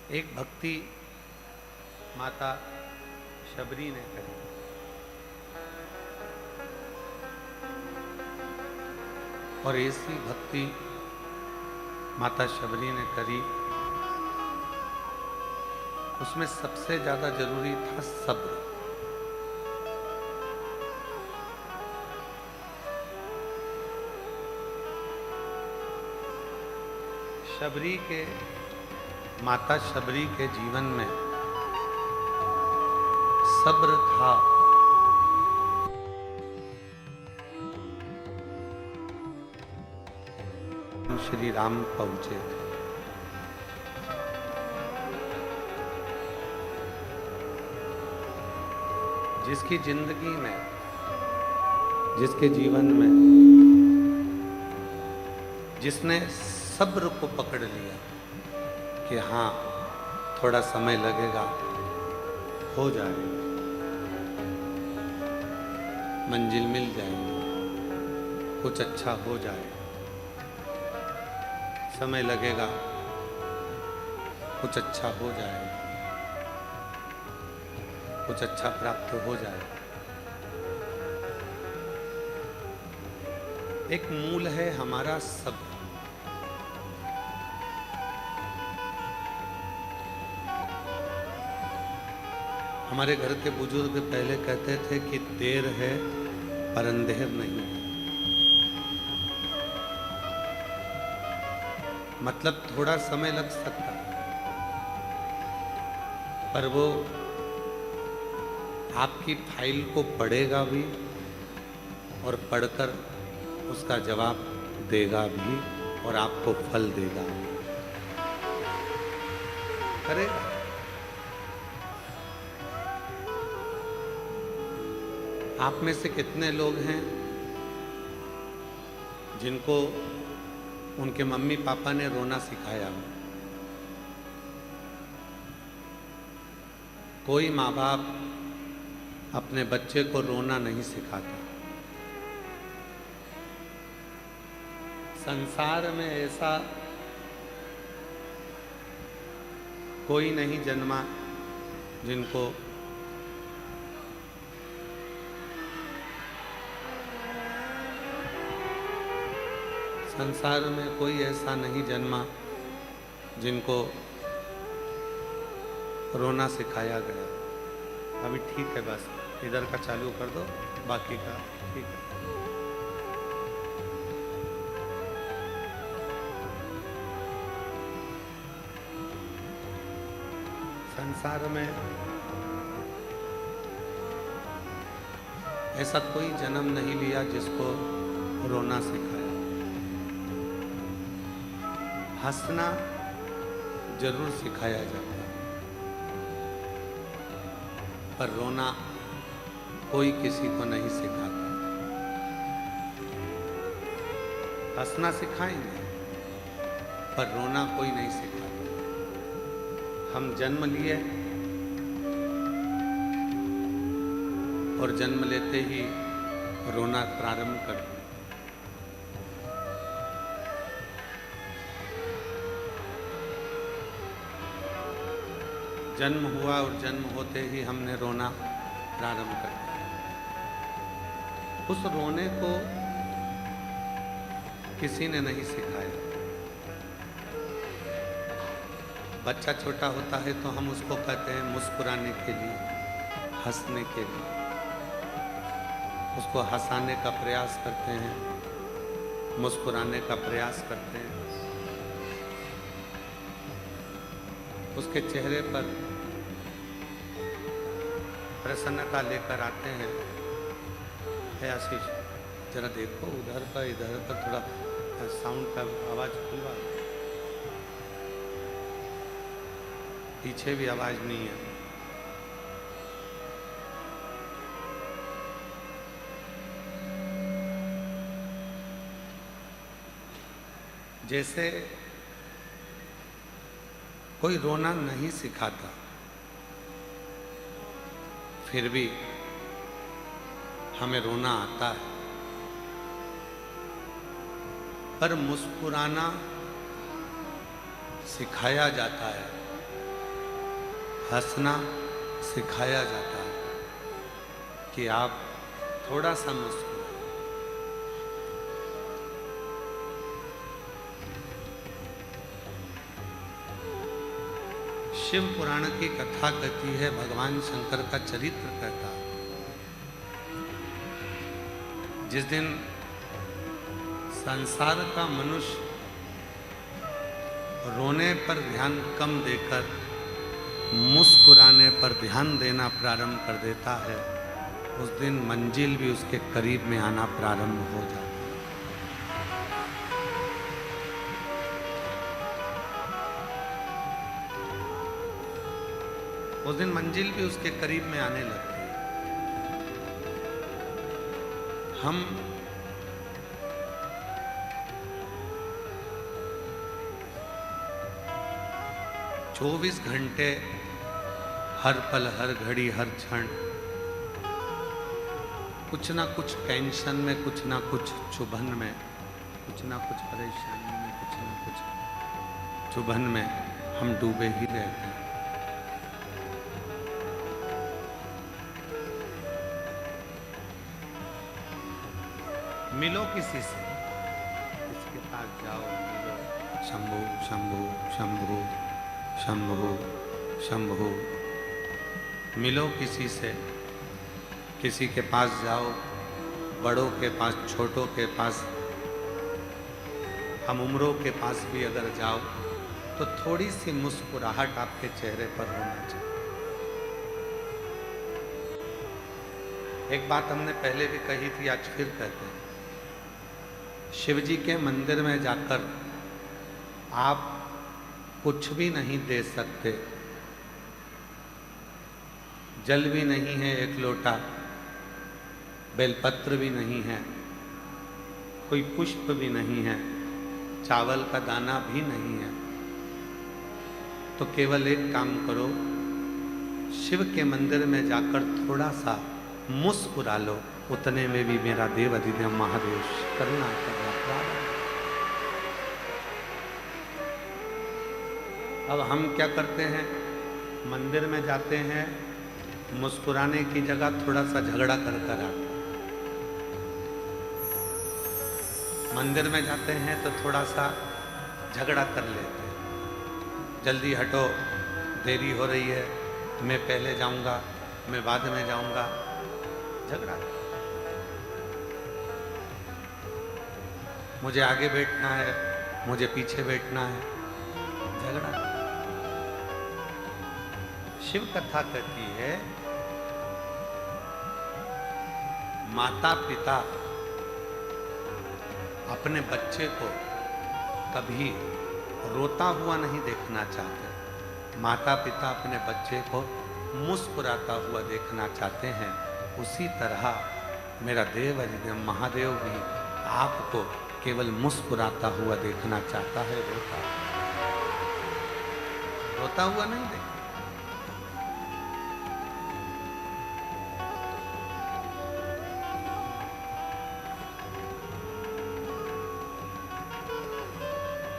एक भक्ति माता शबरी ने करी। और ऐसी भक्ति माता शबरी ने करी, उसमें सबसे ज्यादा जरूरी था सब्र। शबरी के माता शबरी के जीवन में सब्र था। श्री राम पहुंचे थे। जिसकी जिंदगी में, जिसके जीवन में, जिसने सब्र को पकड़ लिया कि हाँ थोड़ा समय लगेगा, हो जाएगा, मंजिल मिल जाएगी, कुछ अच्छा हो जाएगा, समय लगेगा, कुछ अच्छा हो जाएगा, कुछ अच्छा प्राप्त हो जाएगा। एक मूल है हमारा सब्र। हमारे घर के बुजुर्ग पहले कहते थे कि देर है पर अंधेर नहीं है। मतलब थोड़ा समय लग सकता है, पर वो आपकी फाइल को पढ़ेगा भी और पढ़कर उसका जवाब देगा भी और आपको फल देगा भी। करेगा। आप में से कितने लोग हैं जिनको उनके मम्मी पापा ने रोना सिखाया हो? कोई माँ बाप अपने बच्चे को रोना नहीं सिखाता। संसार में ऐसा कोई नहीं जन्मा जिनको संसार में कोई ऐसा नहीं जन्मा जिनको रोना सिखाया गया। अभी ठीक है, बस इधर का चालू कर दो, बाकी का ठीक है। संसार में ऐसा कोई जन्म नहीं लिया जिसको रोना सिखाया। हंसना जरूर सिखाया जाता है, पर रोना कोई किसी को नहीं सिखाता। हंसना सिखाएंगे पर रोना कोई नहीं सिखाता। हम जन्म लिए और जन्म लेते ही रोना प्रारंभ कर दिया। जन्म हुआ और जन्म होते ही हमने रोना प्रारंभ कर दिया। उस रोने को किसी ने नहीं सिखाया। बच्चा छोटा होता है तो हम उसको कहते हैं मुस्कुराने के लिए, हंसने के लिए, उसको हंसाने का प्रयास करते हैं, मुस्कुराने का प्रयास करते हैं। उसके चेहरे पर प्रसन्नता लेकर आते हैं। है आशीष, जरा देखो उधर पर, इधर पर थोड़ा साउंड का आवाज खुलवा, पीछे भी आवाज नहीं है। जैसे कोई रोना नहीं सिखाता, फिर भी हमें रोना आता है। पर मुस्कुराना सिखाया जाता है। हंसना सिखाया जाता है कि आप थोड़ा सा मुस्कुराएं। शिव पुराण की कथा कहती है, भगवान शंकर का चरित्र कहता है, जिस दिन संसार का मनुष्य रोने पर ध्यान कम देकर मुस्कुराने पर ध्यान देना प्रारंभ कर देता है, उस दिन मंजिल भी उसके करीब में आना प्रारंभ हो जाता है। उस दिन मंजिल भी उसके करीब में आने लगती है। हम चौबीस घंटे हर पल, हर घड़ी, हर क्षण कुछ ना कुछ टेंशन में, कुछ ना कुछ चुभन में, कुछ ना कुछ परेशानी में, कुछ ना कुछ चुभन में हम डूबे ही रहते हैं। मिलो किसी से, इसके पास जाओ, मिलो। शंभु शंभु शंभु शंभु शंभु। मिलो किसी से, किसी के पास जाओ, बड़ों के पास, छोटों के पास, हम उम्रों के पास भी अगर जाओ तो थोड़ी सी मुस्कुराहट आपके चेहरे पर होना चाहिए। एक बात हमने पहले भी कही थी, आज फिर कहते हैं, शिव जी के मंदिर में जाकर आप कुछ भी नहीं दे सकते। जल भी नहीं है एक लोटा, बेलपत्र भी नहीं है, कोई पुष्प भी नहीं है, चावल का दाना भी नहीं है, तो केवल एक काम करो, शिव के मंदिर में जाकर थोड़ा सा मुस्कुरा लो, उतने में भी मेरा देव अधिदेव महादेव करुणा करना प्रारंभ। अब हम क्या करते हैं, मंदिर में जाते हैं, मुस्कुराने की जगह थोड़ा सा झगड़ा कर कर आते हैं। मंदिर में जाते हैं तो थोड़ा सा झगड़ा कर लेते हैं, जल्दी हटो, देरी हो रही है, मैं पहले जाऊंगा, मैं बाद में जाऊंगा, झगड़ा। मुझे आगे बैठना है, मुझे पीछे बैठना है, झगड़ा। शिव कथा कहती है, माता पिता अपने बच्चे को कभी रोता हुआ नहीं देखना चाहते, माता पिता अपने बच्चे को मुस्कुराता हुआ देखना चाहते हैं। उसी तरह मेरा देव अधिदेव महादेव भी आपको केवल मुस्कुराता हुआ देखना चाहता है, रोता हुआ नहीं देखना।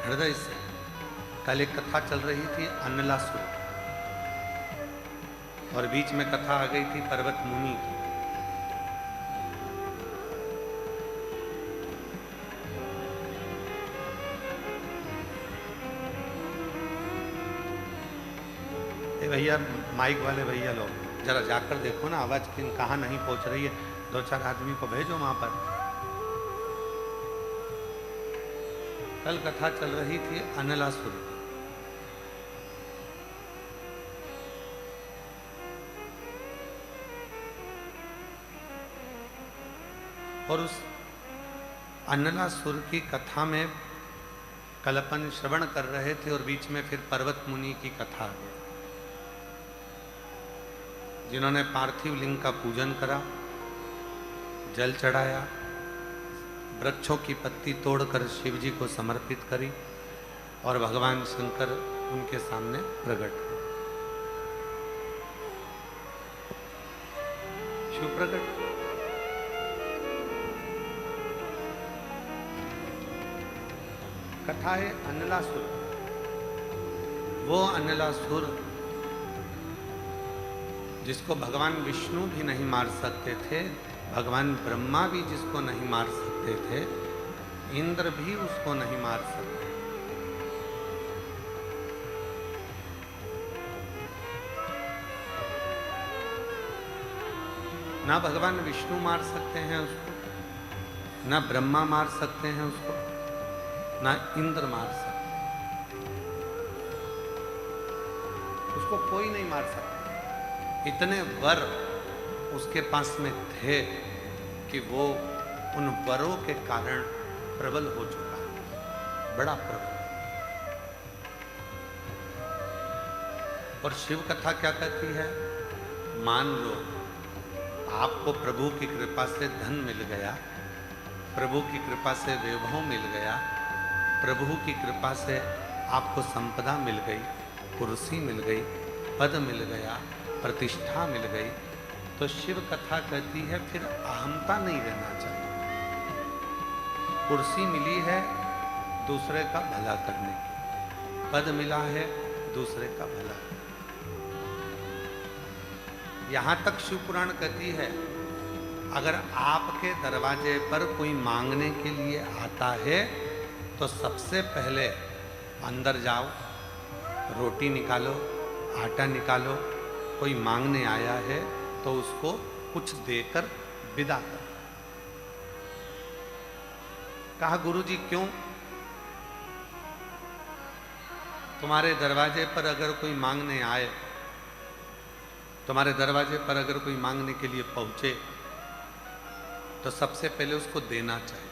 हृदय से कल एक कथा चल रही थी अन्नलासुर, और बीच में कथा आ गई थी पर्वत मुनि की। भैया माइक वाले भैया लोग जरा जाकर देखो ना, आवाज कहाँ नहीं पहुंच रही है, 2-4 आदमी को भेजो वहां पर। कल कथा चल रही थी अन्नलासुर की। और उस अन्नलासुर की कथा में कल अपन श्रवण कर रहे थे, और बीच में फिर पर्वत मुनि की कथा आ गई, जिन्होंने पार्थिव लिंग का पूजन करा, जल चढ़ाया, वृक्षों की पत्ती तोड़कर शिव जी को समर्पित करी, और भगवान शंकर उनके सामने प्रकट हुए। शिव प्रकट। कथा है अन्नलासुर। वो अन्नलासुर जिसको भगवान विष्णु भी नहीं मार सकते थे, भगवान ब्रह्मा भी जिसको नहीं मार सकते थे, इंद्र भी उसको नहीं मार सकते। ना भगवान विष्णु मार सकते हैं उसको, ना ब्रह्मा मार सकते हैं उसको, ना इंद्र मार सकते, उसको कोई नहीं मार सकता। इतने वर उसके पास में थे कि वो उन वरों के कारण प्रबल हो चुका है, बड़ा प्रबल। और शिव कथा क्या कहती है? मान लो आपको प्रभु की कृपा से धन मिल गया, प्रभु की कृपा से वैभव मिल गया, प्रभु की कृपा से आपको संपदा मिल गई, कुर्सी मिल गई, पद मिल गया, प्रतिष्ठा मिल गई, तो शिव कथा कहती है फिर अहमता नहीं रहना चाहिए। कुर्सी मिली है दूसरे का भला करने की, पद मिला है दूसरे का भला। यहां तक शिव पुराण कहती है अगर आपके दरवाजे पर कोई मांगने के लिए आता है तो सबसे पहले अंदर जाओ, रोटी निकालो, आटा निकालो, कोई मांगने आया है तो उसको कुछ देकर विदा करो। कहा गुरुजी क्यों? तुम्हारे दरवाजे पर अगर कोई मांगने आए, तुम्हारे दरवाजे पर अगर कोई मांगने के लिए पहुंचे तो सबसे पहले उसको देना चाहिए,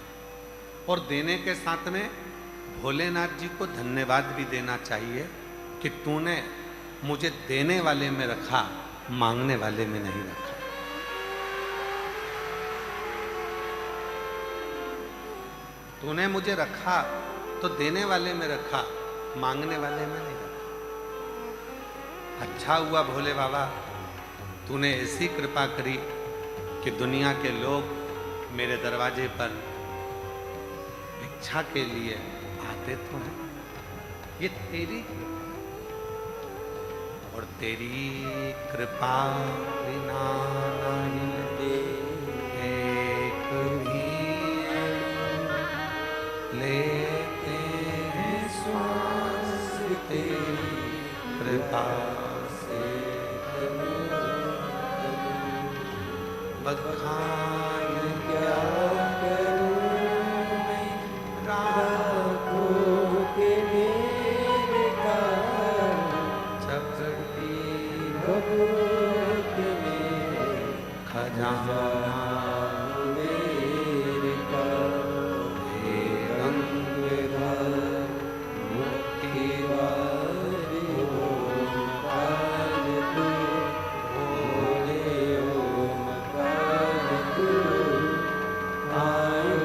और देने के साथ में भोलेनाथ जी को धन्यवाद भी देना चाहिए कि तूने मुझे देने वाले में रखा, मांगने वाले में नहीं रखा। तूने मुझे रखा तो देने वाले में रखा, मांगने वाले में नहीं रखा। अच्छा हुआ भोले बाबा, तूने ऐसी कृपा करी कि दुनिया के लोग मेरे दरवाजे पर भिक्षा के लिए आते तो हैं। ये तेरी कृपा, और तेरी कृपा बिना नहीं एक भी लेते हैं श्वास, तेरी कृपा बखान क्या करूं मैं, राखों के मेरे का चपटी भभूत में खजाना मेरे का, हे गंगाधर मुक्ति वाले ओमकार तू, भोले ओमकार तू, आयो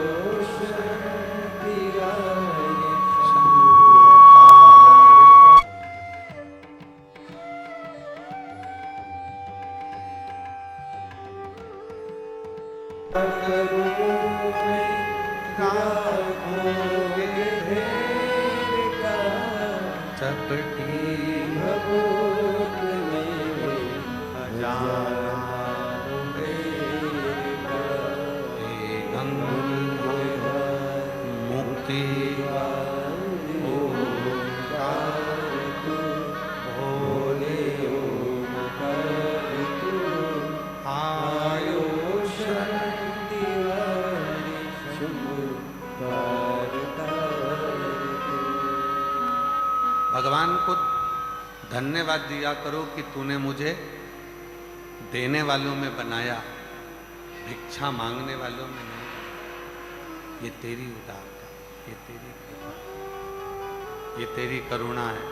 शक्ति वाले शंभुकार। चपटी भभूत में खजाना मेरे का, हे गंगाधर मुक्ति ओमकार तू, भोले ओमकार तू, आयो शक्ति वाले शंभुकार। भगवान को धन्यवाद दिया करो कि तूने मुझे देने वालों में बनाया, भिक्षा मांगने वालों में नहीं। ये तेरी उदारता, ये तेरी कृपा, ये तेरी करुणा है,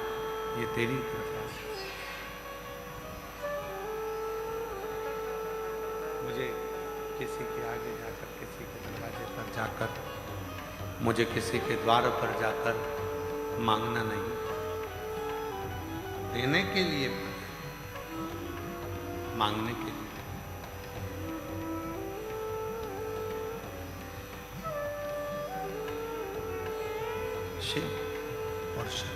ये तेरी कृपा है। मुझे किसी के आगे जाकर, किसी के दरवाजे पर जाकर, मुझे किसी के द्वार पर जाकर मांगना नहीं, देने के लिए, मांगने के लिए। शिव और शक्ति।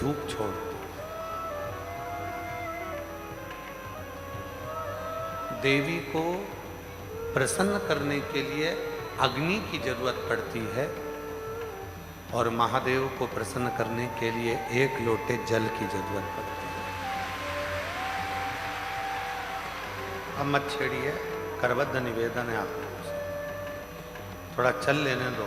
धूप छोड़ती। देवी को प्रसन्न करने के लिए अग्नि की जरूरत पड़ती है और महादेव को प्रसन्न करने के लिए 1 लोटे जल की जरूरत पड़ती है। अब मत छेड़िए, करबद्ध निवेदन है आप लोगों से, थोड़ा चल लेने दो।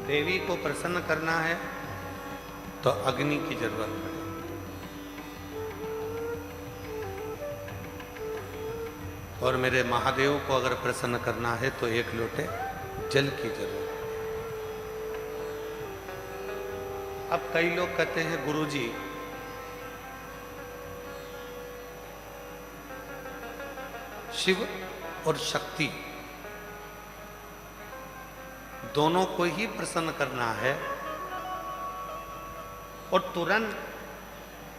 देवी को प्रसन्न करना है तो अग्नि की जरूरत पड़ेगी। और मेरे महादेव को अगर प्रसन्न करना है तो 1 लोटे जल की जरूरत है। अब कई लोग कहते हैं गुरुजी शिव और शक्ति दोनों को ही प्रसन्न करना है और तुरंत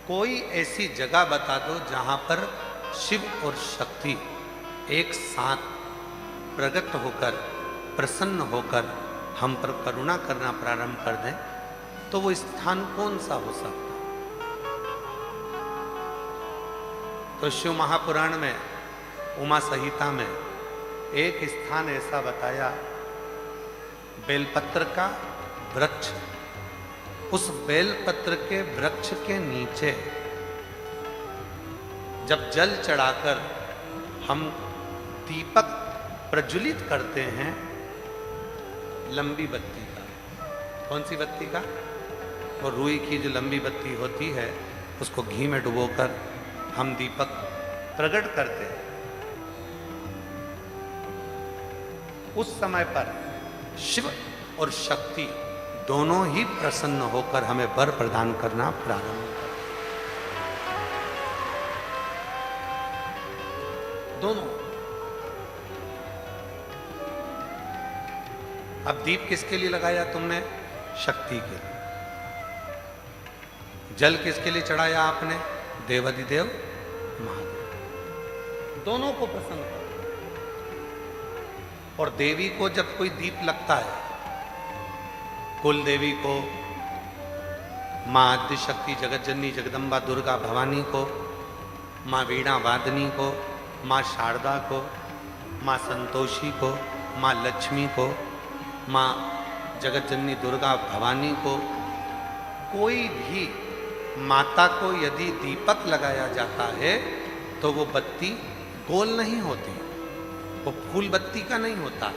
कोई ऐसी जगह बता दो जहां पर शिव और शक्ति एक साथ प्रकट होकर प्रसन्न होकर हम पर करुणा करना प्रारंभ कर दें, तो वो स्थान कौन सा हो सकता? तो शिव महापुराण में उमा संहिता में एक स्थान ऐसा बताया, बेलपत्र का वृक्ष। उस बेलपत्र के वृक्ष के नीचे जब जल चढ़ाकर हम दीपक प्रज्वलित करते हैं, लंबी बत्ती का, कौन सी बत्ती का? वो रुई की जो लंबी बत्ती होती है, उसको घी में डुबोकर हम दीपक प्रकट करते हैं। उस समय पर शिव और शक्ति दोनों ही प्रसन्न होकर हमें वर प्रदान करना प्रारंभ करते। दोनों। अब दीप किसके लिए लगाया तुमने? शक्ति के लिए। जल किसके लिए चढ़ाया आपने? देवाधिदेव महादेव। दोनों को प्रसन्न कर। और देवी को जब कोई दीप लगता है, कुल देवी को, माँ आद्य शक्ति जगत जननी जगदम्बा दुर्गा भवानी को, माँ वीणा वादनी को, माँ शारदा को, माँ संतोषी को, माँ लक्ष्मी को, माँ जगत जननी दुर्गा भवानी को, कोई भी माता को यदि दीपक लगाया जाता है तो वो बत्ती गोल नहीं होती, वो फूल बत्ती का नहीं होता।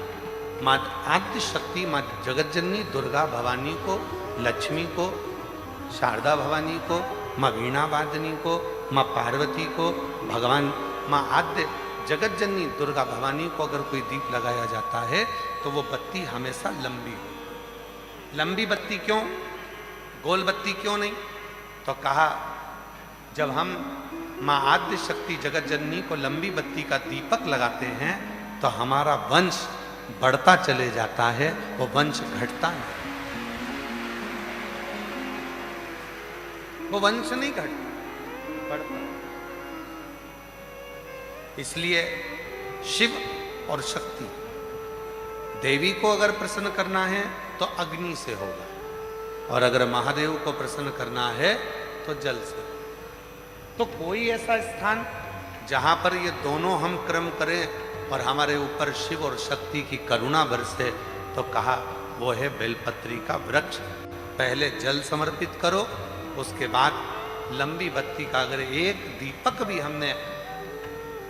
माँ आद्य शक्ति, माँ जगत जननी दुर्गा भवानी को, लक्ष्मी को, शारदा भवानी को, माँ वीणा वादनी को, माँ पार्वती को, भगवान माँ आद्य जगत जननी दुर्गा भवानी को अगर कोई दीप लगाया जाता है तो वो बत्ती हमेशा लंबी हो। लंबी बत्ती क्यों? गोल बत्ती क्यों नहीं? तो कहा जब हम माँ आद्य शक्ति जगत जननी को लंबी बत्ती का दीपक लगाते हैं तो हमारा वंश बढ़ता चले जाता है, वो वंश घटता नहीं। वो वंश नहीं घटता, बढ़ता। इसलिए शिव और शक्ति, देवी को अगर प्रसन्न करना है तो अग्नि से होगा, और अगर महादेव को प्रसन्न करना है तो जल से। तो कोई ऐसा स्थान जहां पर ये दोनों हम क्रम करें और हमारे ऊपर शिव और शक्ति की करुणा बरसे, तो कहा वो है बेलपत्री का वृक्ष। पहले जल समर्पित करो, उसके बाद लंबी बत्ती का अगर एक दीपक भी हमने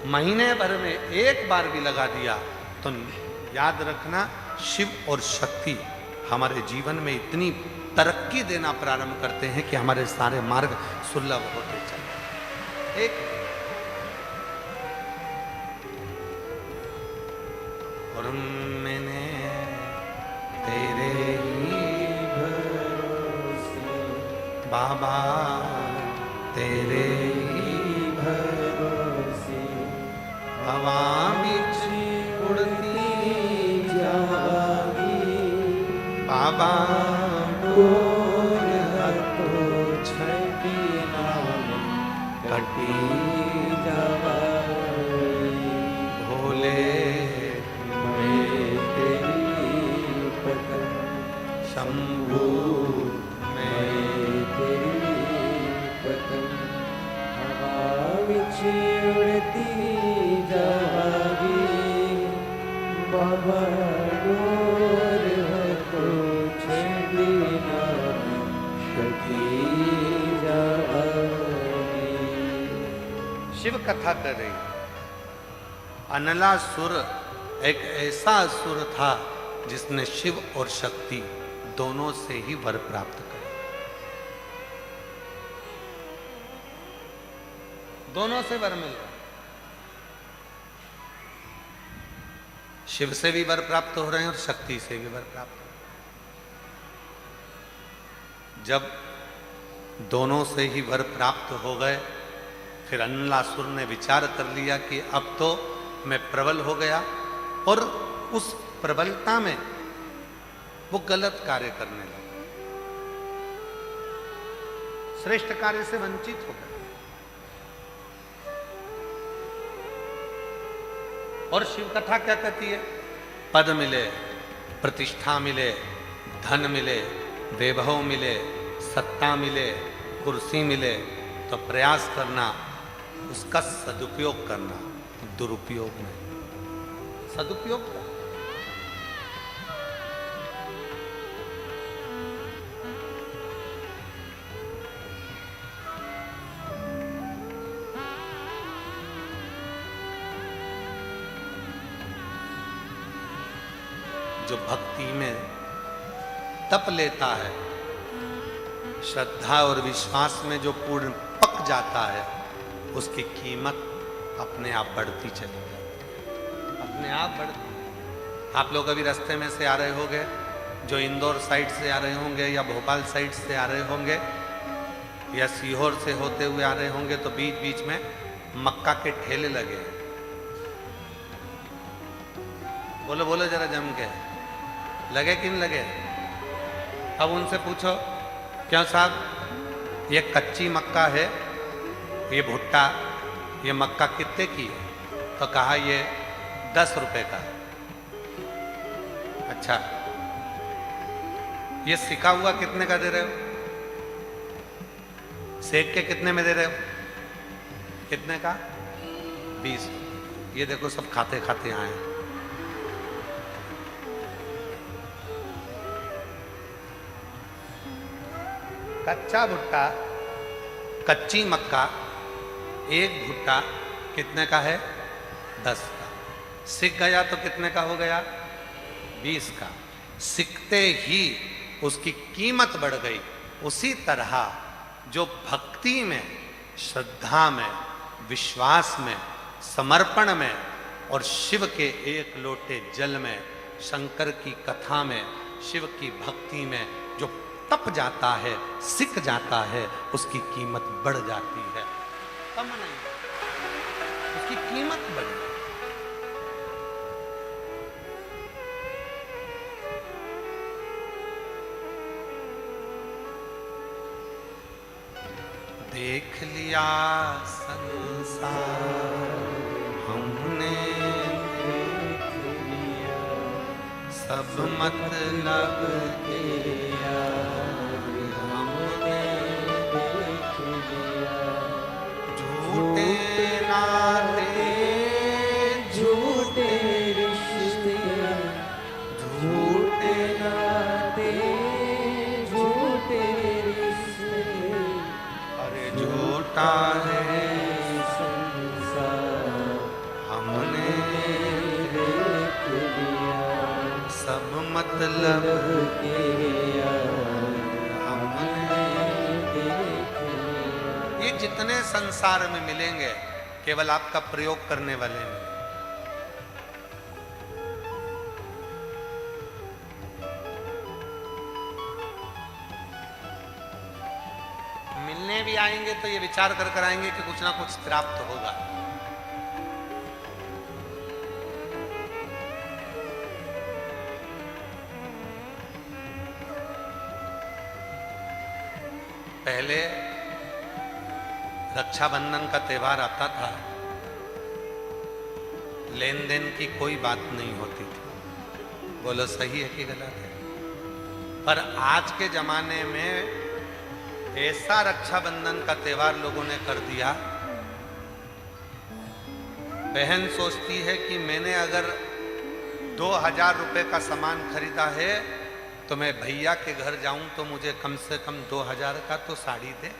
महीने भर में एक बार भी लगा दिया तो याद रखना शिव और शक्ति हमारे जीवन में इतनी तरक्की देना प्रारंभ करते हैं कि हमारे सारे मार्ग सुलभ होते चले। एक और मैंने तेरे ही भरोसे बाबा, तेरे ही भरोसे हवा बिच उड़ती जागी बाबा, बोल हतो छठी नाम कटी जावा। मैं तेरी पतंग हवा विच उड़ती जागी बाबा डोर को छेड़ी ना सकी जागी। शिव कथा कर रही। अनलासुर एक ऐसा असुर था जिसने शिव और शक्ति दोनों से ही वर प्राप्त करे। दोनों से वर मिल रहा। शिव से भी वर प्राप्त हो रहे हैं और शक्ति से भी वर प्राप्त हो रहे हैं। जब दोनों से ही वर प्राप्त हो गए, फिर अनलासुर ने विचार कर लिया कि अब तो मैं प्रबल हो गया, और उस प्रबलता में वो गलत कार्य करने लगा, श्रेष्ठ कार्य से वंचित हो गया। और शिव कथा क्या कहती है? पद मिले, प्रतिष्ठा मिले, धन मिले, वैभव मिले, सत्ता मिले, कुर्सी मिले, तो प्रयास करना, उसका सदुपयोग करना, दुरुपयोग नहीं, सदुपयोग कर। जो भक्ति में तप लेता है, श्रद्धा और विश्वास में जो पूर्ण पक जाता है, उसकी कीमत अपने आप बढ़ती चली जाती है, अपने आप बढ़ती। आप लोग अभी रास्ते में से आ रहे होंगे, जो इंदौर साइड से आ रहे होंगे या भोपाल साइड से आ रहे होंगे या सीहोर से होते हुए आ रहे होंगे, तो बीच बीच में मक्का के ठेले लगे हैं। बोलो बोलो जरा जम के, लगे कि नहीं लगे? अब उनसे पूछो, क्यों साहब ये कच्ची मक्का है, ये भुट्टा, ये मक्का कितने की है? तो कहा ये 10 रुपए का। अच्छा, ये सिका हुआ कितने का दे रहे हो? सेक के कितने में दे रहे हो? कितने का? 20। ये देखो सब खाते खाते आए हैं। कच्चा भुट्टा, कच्ची मक्का, एक भुट्टा कितने का है? 10 का। सिक गया तो कितने का हो गया? 20 का। सिकते ही उसकी कीमत बढ़ गई। उसी तरह जो भक्ति में, श्रद्धा में, विश्वास में, समर्पण में और शिव के एक लोटे जल में, शंकर की कथा में, शिव की भक्ति में जो तप जाता है, सिक जाता है, उसकी कीमत बढ़ जाती है। कम नहीं, उसकी कीमत बढ़ जाती है। देख लिया संसार हमने, देख लिया सब मतलब किया हमने, देख लिया झूठे नाते, झूठे रिश्ते, झूठे नाते, झूठे रिश्ते, अरे झूठा है संसार हमने देख लिया सब मतलब किया हमने देख लिया। ये जितने संसार में मिलेंगे केवल आपका प्रयोग करने वाले मिलेंगे। मिलने भी आएंगे तो ये विचार कर कर आएंगे कि कुछ ना कुछ प्राप्त होगा। पहले रक्षाबंधन का त्योहार आता था, लेन देन की कोई बात नहीं होती थी। बोलो सही है कि गलत है? पर आज के जमाने में ऐसा रक्षाबंधन का त्योहार लोगों ने कर दिया, बहन सोचती है कि मैंने अगर 2000 रुपए का सामान खरीदा है तो मैं भैया के घर जाऊं तो मुझे कम से कम 2000 का तो साड़ी दे।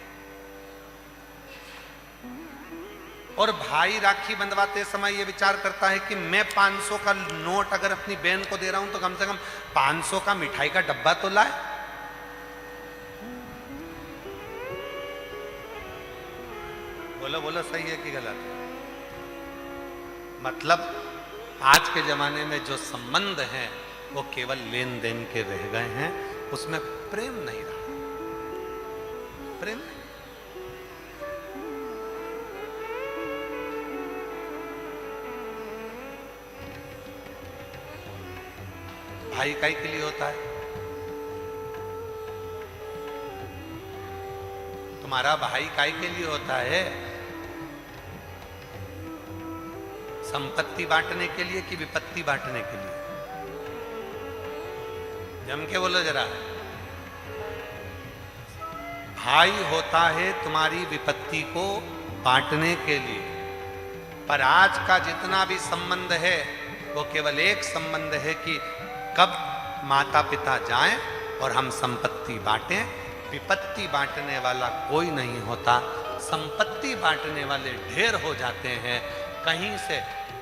और भाई राखी बंधवाते समय ये विचार करता है कि मैं 500 का नोट अगर अपनी बहन को दे रहा हूं तो कम से कम 500 का मिठाई का डब्बा तो लाए। बोलो बोलो, सही है कि गलत? मतलब आज के जमाने में जो संबंध हैं वो केवल लेन देन के रह गए हैं, उसमें प्रेम नहीं रहा। प्रेम नहीं। भाई काई के लिए होता है? तुम्हारा भाई काई के लिए होता है? संपत्ति बांटने के लिए कि विपत्ति बांटने के लिए? जम के बोलो जरा। भाई होता है तुम्हारी विपत्ति को बांटने के लिए, पर आज का जितना भी संबंध है वो केवल एक संबंध है कि कब माता पिता जाएं और हम संपत्ति बांटें। विपत्ति बांटने वाला कोई नहीं होता। संपत्ति बांटने वाले ढेर हो जाते हैं। कहीं से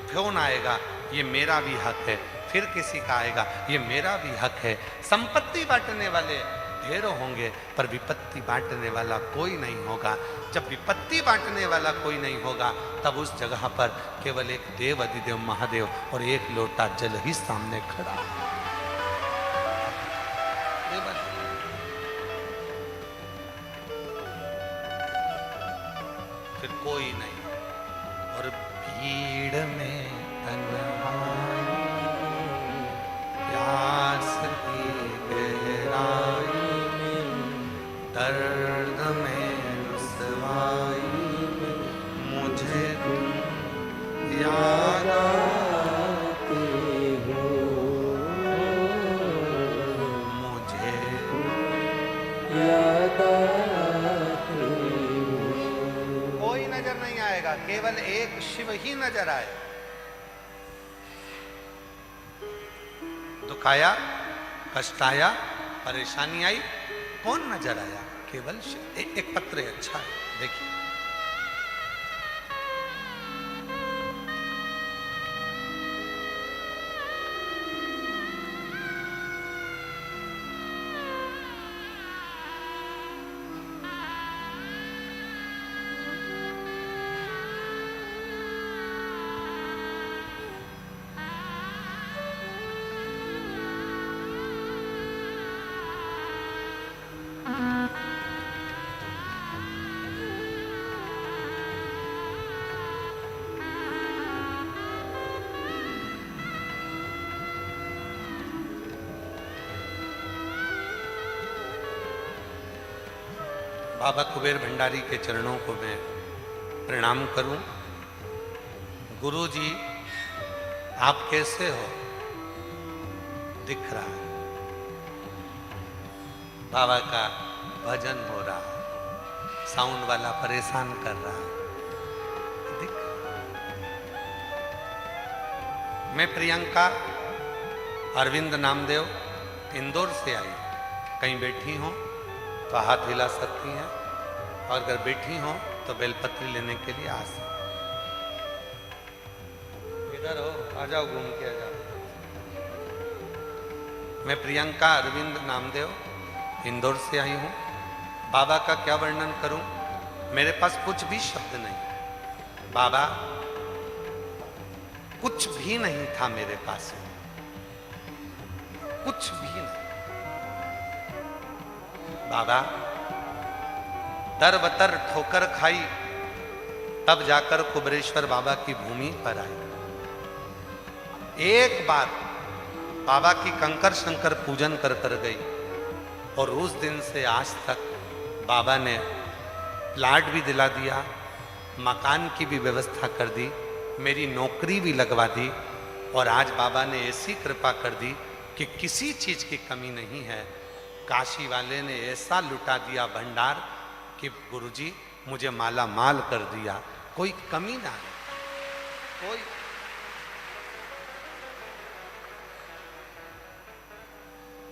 फोन आएगा, ये मेरा भी हक है, फिर किसी का आएगा, ये मेरा भी हक है। संपत्ति बांटने वाले ढेरों होंगे पर विपत्ति बांटने वाला कोई नहीं होगा। जब विपत्ति बांटने वाला कोई नहीं होगा तब उस जगह पर केवल एक देव अधिदेव महादेव और एक लोटा जल ही सामने खड़ा है। फिर कोई नहीं। और भीड़ में तन्हाई, प्यास की गहराई में, दर्द में रुसवाई में, मुझे तुम याद आते हो, मुझे तुम याद आते हो। कोई नजर नहीं आएगा, केवल एक शिव ही नजर आए। दुख आया, कष्ट आया, परेशानी आई, कौन नजर आया? केवल शिव। एक पत्र है, अच्छा है, देखिए। बाबा कुबेर भंडारी के चरणों को मैं प्रणाम करूं। गुरु जी, आप कैसे हो? दिख रहा है। बाबा का भजन हो रहा है, साउंड वाला परेशान कर रहा है, दिख। मैं प्रियंका अरविंद नामदेव इंदौर से आई। कहीं बैठी हो तो हाथ हिला सकती हैं, और अगर बैठी हो तो बेलपत्री लेने के लिए आ सकती। इधर हो, आ जाओ, घूम के आ जाओ। मैं प्रियंका अरविंद नामदेव इंदौर से आई हूँ। बाबा का क्या वर्णन करूं? मेरे पास कुछ भी शब्द नहीं। बाबा कुछ भी नहीं था मेरे पास, कुछ भी नहीं। बाबा दर बतर ठोकर खाई, तब जाकर कुबरेश्वर बाबा की भूमि पर आई। एक बार बाबा की कंकर शंकर पूजन कर कर गई, और उस दिन से आज तक बाबा ने प्लाट भी दिला दिया, मकान की भी व्यवस्था कर दी, मेरी नौकरी भी लगवा दी, और आज बाबा ने ऐसी कृपा कर दी कि किसी चीज की कमी नहीं है। काशी वाले ने ऐसा लुटा दिया भंडार कि गुरुजी मुझे माला माल कर दिया, कोई कमी ना है,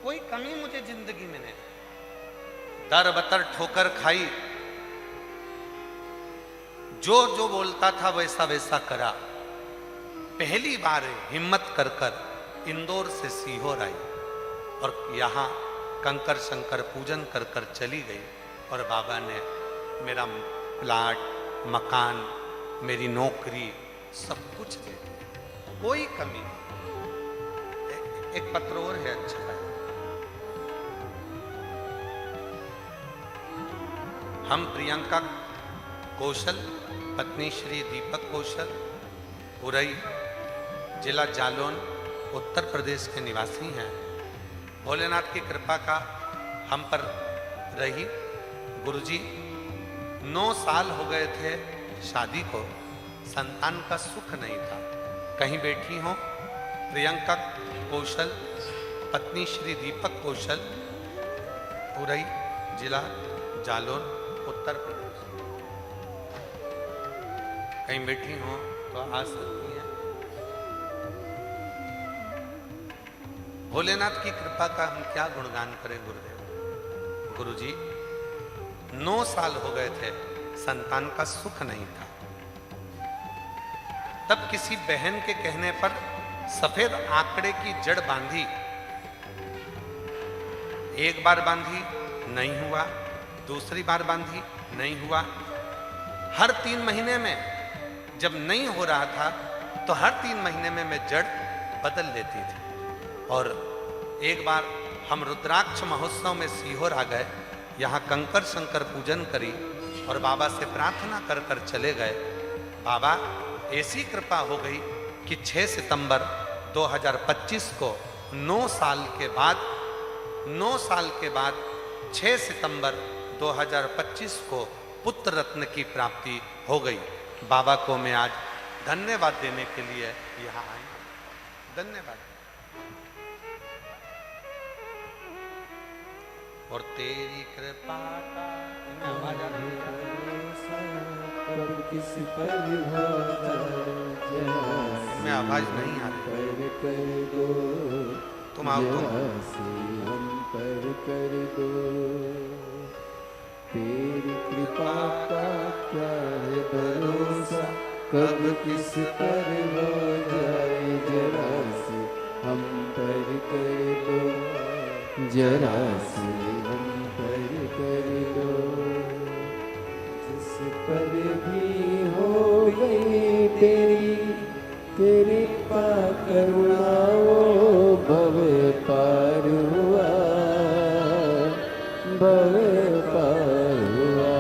कोई कमी मुझे जिंदगी में नहीं। दर बतर ठोकर खाई, जो जो बोलता था वैसा वैसा करा। पहली बार हिम्मत कर कर इंदौर से सीहोर आई और यहाँ कंकर शंकर पूजन कर कर चली गई और बाबा ने मेरा प्लाट, मकान, मेरी नौकरी सब कुछ दे दिया, कोई कमी नहीं। एक पत्र और है अच्छा है। हम प्रियंका कौशल, पत्नी श्री दीपक कौशल, उरई, जिला जालौन, उत्तर प्रदेश के निवासी हैं। भोलेनाथ की कृपा का हम पर रही। गुरुजी 9 साल हो गए थे शादी को, संतान का सुख नहीं था। कहीं बैठी हो प्रियंका कौशल, पत्नी श्री दीपक कौशल, उरई, जिला जालौन, उत्तर प्रदेश। कहीं बैठी हो तो आ सकती हैं। भोलेनाथ की कृपा का हम क्या गुणगान करें गुरुदेव। गुरुजी 9 साल हो गए थे, संतान का सुख नहीं था। तब किसी बहन के कहने पर सफेद आंकड़े की जड़ बांधी। एक बार बांधी नहीं हुआ, दूसरी बार बांधी नहीं हुआ। हर 3 महीने में जब नहीं हो रहा था तो हर 3 महीने में मैं जड़ बदल लेती थी। और एक बार हम रुद्राक्ष महोत्सव में सीहोर आ गए, यहाँ कंकर शंकर पूजन करी और बाबा से प्रार्थना कर कर चले गए। बाबा ऐसी कृपा हो गई कि 6 सितंबर 2025 को 9 साल के बाद 6 सितंबर 2025 को पुत्र रत्न की प्राप्ति हो गई। बाबा को मैं आज धन्यवाद देने के लिए यहाँ आई। धन्यवाद। और तेरी कृपा का आवाज आ रही कब किस पर हो मैं आवाज नहीं आ रही। कर दो तुम आओ, हम कर दो। तेरी कृपा का क्या है भरोसा, कब किस पर हो जाए जरा सी हम पर कर दो, जरा सी हम पर कर दो। जिस पर भी हो गई तेरी कृपा करुणा, वो भव पार हुआ, भव पार हुआ।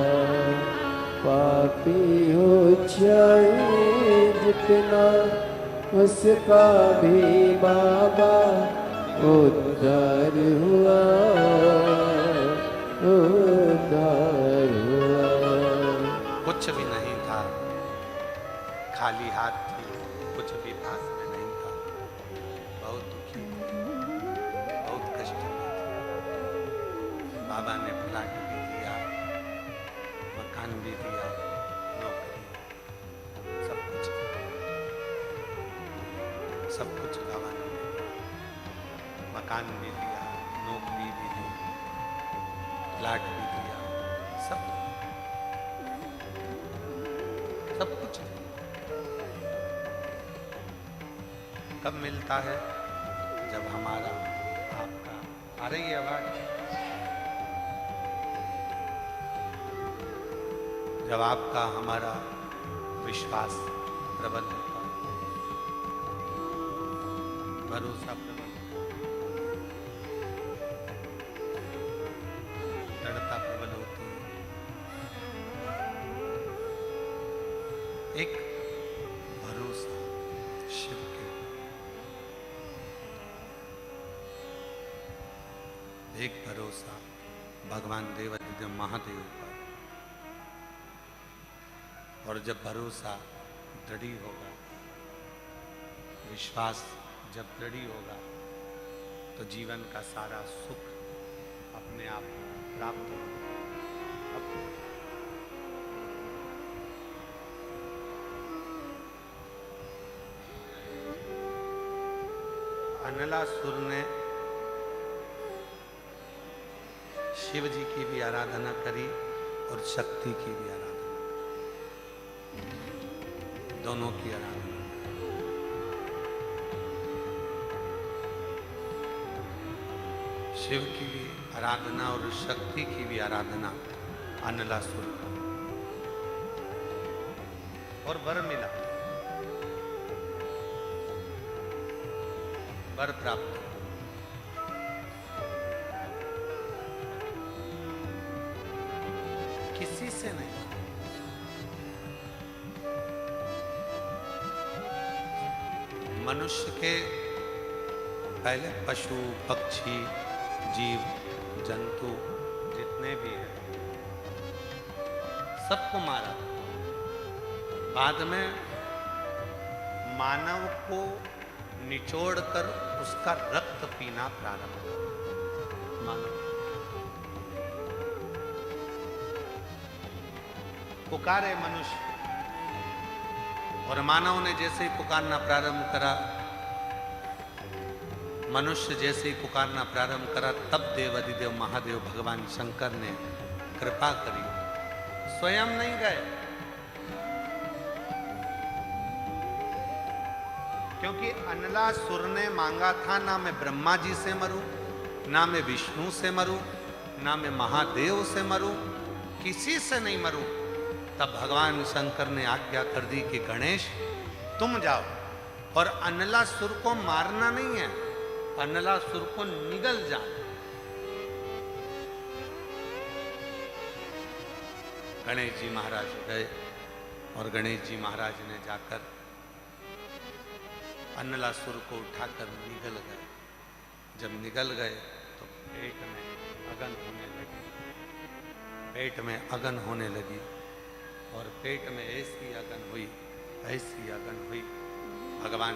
पापी हो चाहे जितना, उसका भी बाबा उद्धार हुआ, उद्धार हुआ। कुछ भी नहीं था, खाली हाथ थी, कुछ भी पास में नहीं था। बहुत दुखी, बहुत कष्ट में थी। बाबा ने प्लाट भी दिया, मकान भी दिया, नौकरी, सब कुछ बाबा ने दिया। मकान भी दिया, नौकरी भी दी, प्लाट भी दिया, सब कुछ। कब मिलता है? जब हमारा आपका आ रही है आवाज, जब आपका हमारा विश्वास प्रबल होता है, भरोसा प्रबल, दृढ़ता प्रबल होती है। एक भरोसा शिव के, एक भरोसा भगवान देवादिदेव महादेव पर। और जब भरोसा दृढ़ होगा, विश्वास जब दृढ़ होगा, तो जीवन का सारा सुख अपने आप प्राप्त हो। अनलासुर ने शिव जी की भी आराधना करी और शक्ति की भी आराधना करी, दोनों की आराधना। शिव की भी आराधना और शक्ति की भी आराधना अनलासुर को, और वर मिला, वर प्राप्त। किसी से नहीं, मनुष्य के पहले पशु पक्षी जीव जंतु जितने भी हैं सबको मारा, बाद में मानव को निचोड़कर उसका रक्त पीना प्रारंभ किया। मानव पुकारे मनुष्य, और मानव ने जैसे ही पुकारना प्रारंभ करा, मनुष्य जैसे ही पुकारना प्रारंभ करा, तब देवाधिदेव महादेव भगवान शंकर ने कृपा करी, स्वयं नहीं गए, क्योंकि अनलासुर ने मांगा था ना मैं ब्रह्मा जी से मरूं, ना मैं विष्णु से मरूं, ना मैं महादेव से मरूं, किसी से नहीं मरूं। तब भगवान शंकर ने आज्ञा कर दी कि गणेश तुम जाओ, और अनलासुर को मारना नहीं है, अनलासुर को निगल जाना। गणेश जी महाराज गए, और गणेश जी महाराज ने जाकर अनलासुर को उठाकर निगल गए। जब निगल गए तो पेट में अगन होने लगी, पेट में अगन होने लगी, और पेट में ऐसी अगन हुई, ऐसी अगन हुई, भगवान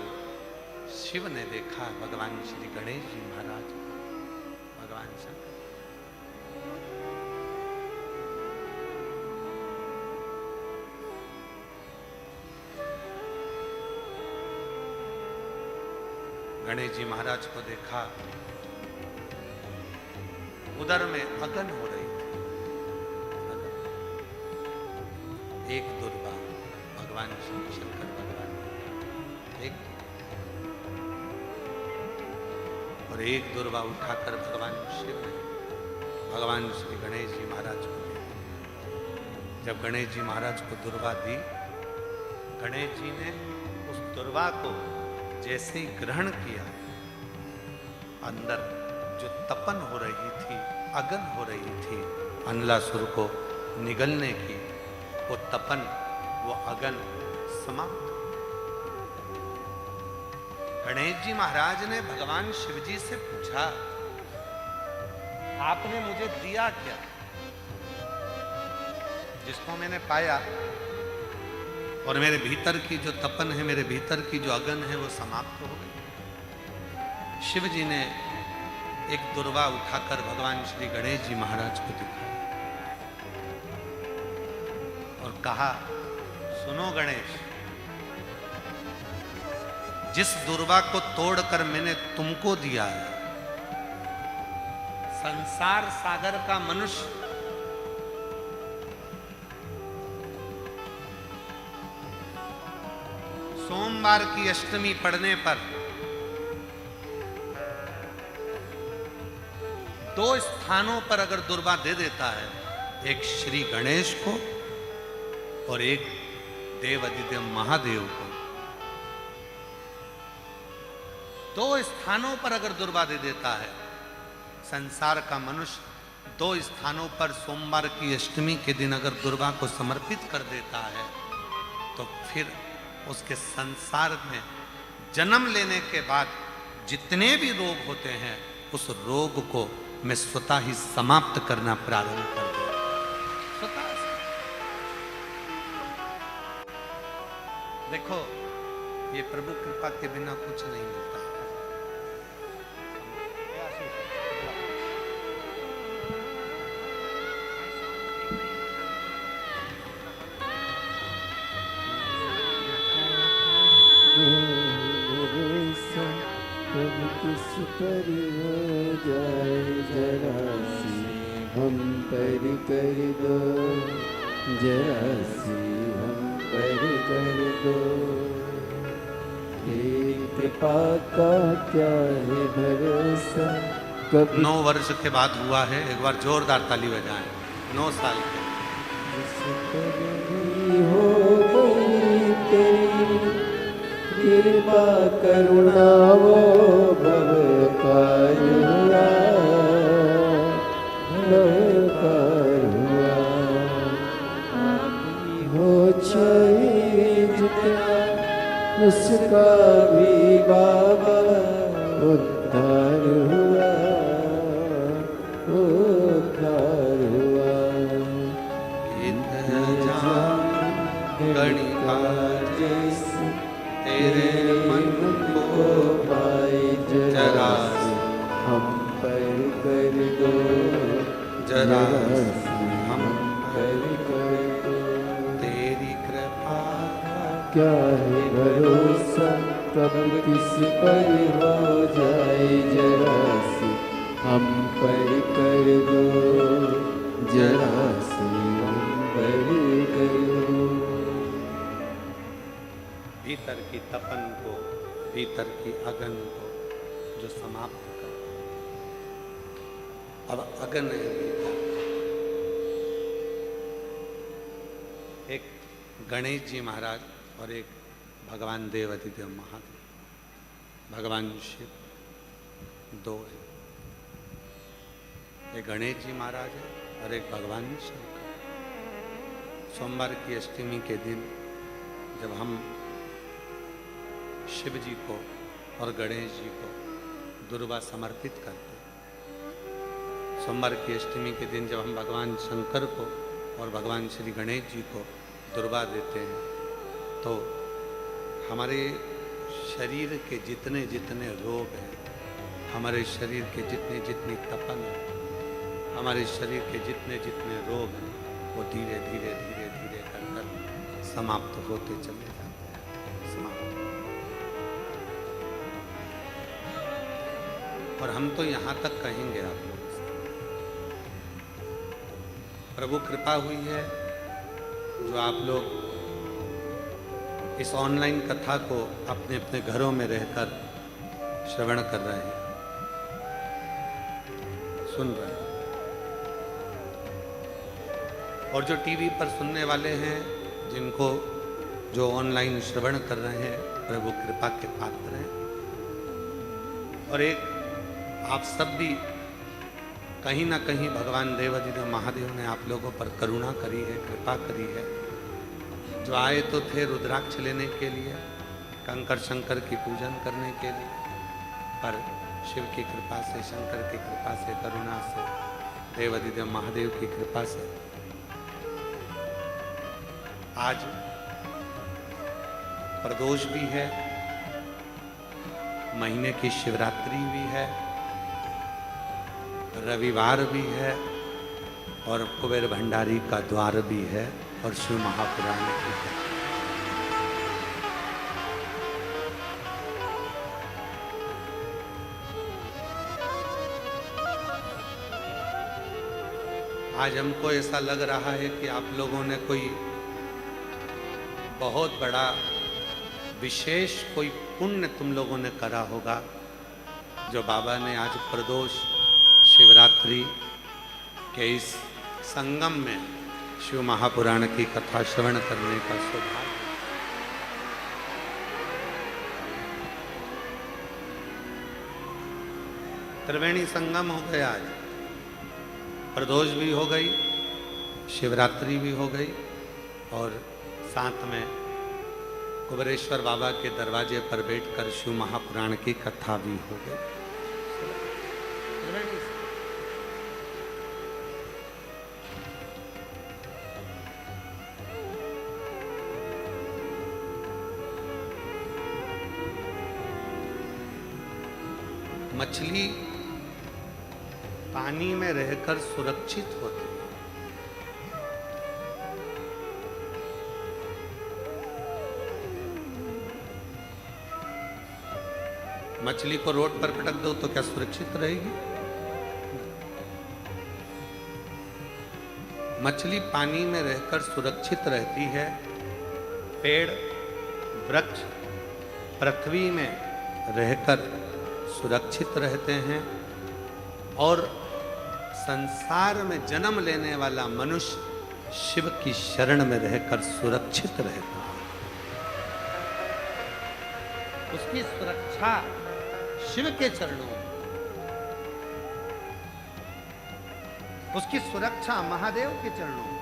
शिव ने देखा, भगवान श्री गणेश जी महाराज, भगवान शंकर। गणेश जी महाराज को देखा, उदर में अगन हो रही थी, एक दुर्गा, भगवान श्री शंकर भगवान एक, और एक दुर्गा उठाकर भगवान शिव ने भगवान श्री गणेश जी महाराज को दी। जब गणेश जी महाराज को दुर्गा दी, गणेश जी ने उस दुर्गा को जैसे ही ग्रहण किया, अंदर जो तपन हो रही थी, अगन हो रही थी अनलासुर को निगलने की, वो तपन, वो अगन समाप्त। गणेश जी महाराज ने भगवान शिव जी से पूछा, आपने मुझे दिया क्या, जिसको मैंने पाया, और मेरे भीतर की जो तपन है, मेरे भीतर की जो अगन है, वो समाप्त हो गई। शिव जी ने एक दुर्वा उठाकर भगवान श्री गणेश जी महाराज को दिखाया और कहा, सुनो गणेश, जिस दुर्वा को तोड़कर मैंने तुमको दिया है, संसार सागर का मनुष्य सोमवार की अष्टमी पड़ने पर 2 स्थानों पर अगर दुर्वा दे देता है, एक श्री गणेश को और एक देवाधिदेव महादेव को, 2 स्थानों पर अगर दुर्वा दे देता है, संसार का मनुष्य 2 स्थानों पर सोमवार की अष्टमी के दिन अगर दुर्वा को समर्पित कर देता है, तो फिर उसके संसार में जन्म लेने के बाद जितने भी रोग होते हैं, उस रोग को मैं स्वतः ही समाप्त करना प्रारंभ कर दूं। स्वतः से। देखो, ये प्रभु कृपा के बिना कुछ नहीं मिलता। पर हो जाए जरा सी हम पर कर दो, जरा सी हम पर कर दो। तेरी कृपा का क्या है भरोसा, कभी 9 वर्ष के बाद हुआ है। एक बार जोरदार ताली बजाएं। 9 साल के। जिस पर भी हो गई तेरी कृपा करुणा वो भवकार हुआ, भवकार हुआ। हो चाहे जितना उसका भी बाबा उद्धार हुआ, उद्धार हुआ। गणिका जैसे तेरे मन को पाए जरा सी हम पर कर दो, जरा सी हम पर कर दो। तेरी कृपा क्या है भरोसा, कब किस पर हो जाए जरा सी हम पर कर दो, जरा सी हम पर कर दो। भीतर की तपन को, भीतर की अगन को जो समाप्त कर। अब अगन है भीतर। एक गणेश जी महाराज और एक भगवान देवाधिदेव महादेव, भगवान शिव दो है। एक गणेश जी महाराज है और एक भगवान शंकर। सोमवार की अष्टमी के दिन जब हम शिव जी को और गणेश जी को दुर्वा समर्पित करते, सोमवार की अष्टमी के दिन जब हम भगवान शंकर को और भगवान श्री गणेश जी को दुर्वा देते हैं, तो हमारे शरीर के जितने जितने रोग हैं, हमारे शरीर के जितने जितनी तपन है, हमारे शरीर के जितने जितने रोग हैं, वो धीरे धीरे धीरे धीरे कर कर समाप्त होते चले जाते हैं। समाप्त। और हम तो यहाँ तक कहेंगे आप लोगों से, प्रभु कृपा हुई है जो आप लोग इस ऑनलाइन कथा को अपने अपने घरों में रहकर श्रवण कर रहे हैं, सुन रहे हैं। और जो टीवी पर सुनने वाले हैं, जिनको जो ऑनलाइन श्रवण कर रहे हैं, प्रभु कृपा के पात्र हैं। और एक आप सब भी कहीं ना कहीं भगवान देवाधिदेव महादेव ने आप लोगों पर करुणा करी है, कृपा करी है। जो आए तो थे रुद्राक्ष लेने के लिए, कंकर शंकर की पूजन करने के लिए, पर शिव की कृपा से, शंकर की कृपा से, करुणा से, देवाधिदेव महादेव की कृपा से आज प्रदोष भी है, महीने की शिवरात्रि भी है, रविवार भी है और कुबेर भंडारी का द्वार भी है और शिव महापुराण भी है। आज हमको ऐसा लग रहा है कि आप लोगों ने कोई बहुत बड़ा विशेष कोई पुण्य तुम लोगों ने करा होगा, जो बाबा ने आज प्रदोष शिवरात्रि के इस संगम में शिव महापुराण की कथा श्रवण करने का सौभाग्य। त्रिवेणी संगम हो गया आज, प्रदोष भी हो गई, शिवरात्रि भी हो गई और साथ में कुबेरेश्वर बाबा के दरवाजे पर बैठकर शिव महापुराण की कथा भी हो गई। मछली पानी में रहकर सुरक्षित होती है, मछली को रोड पर पटक दो तो क्या सुरक्षित रहेगी? मछली पानी में रहकर सुरक्षित रहती है। पेड़ वृक्ष पृथ्वी में रहकर सुरक्षित रहते हैं और संसार में जन्म लेने वाला मनुष्य शिव की शरण में रहकर सुरक्षित रहता है। उसकी सुरक्षा शिव के चरणों में, उसकी सुरक्षा महादेव के चरणों में।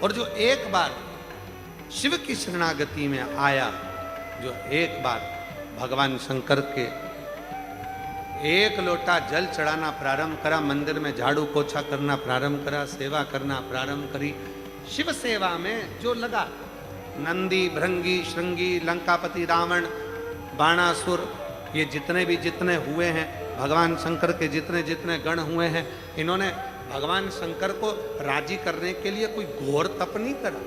और जो एक बार शिव की शरणागति में आया, जो एक बार भगवान शंकर के एक लोटा जल चढ़ाना प्रारंभ करा, मंदिर में झाड़ू पोछा करना प्रारंभ करा, सेवा करना प्रारंभ करी, शिव सेवा में जो लगा, नंदी भृंगी श्रृंगी लंकापति रावण बाणासुर, ये जितने हुए हैं, भगवान शंकर के जितने गण हुए हैं, इन्होंने भगवान शंकर को राजी करने के लिए कोई घोर तप नहीं करा।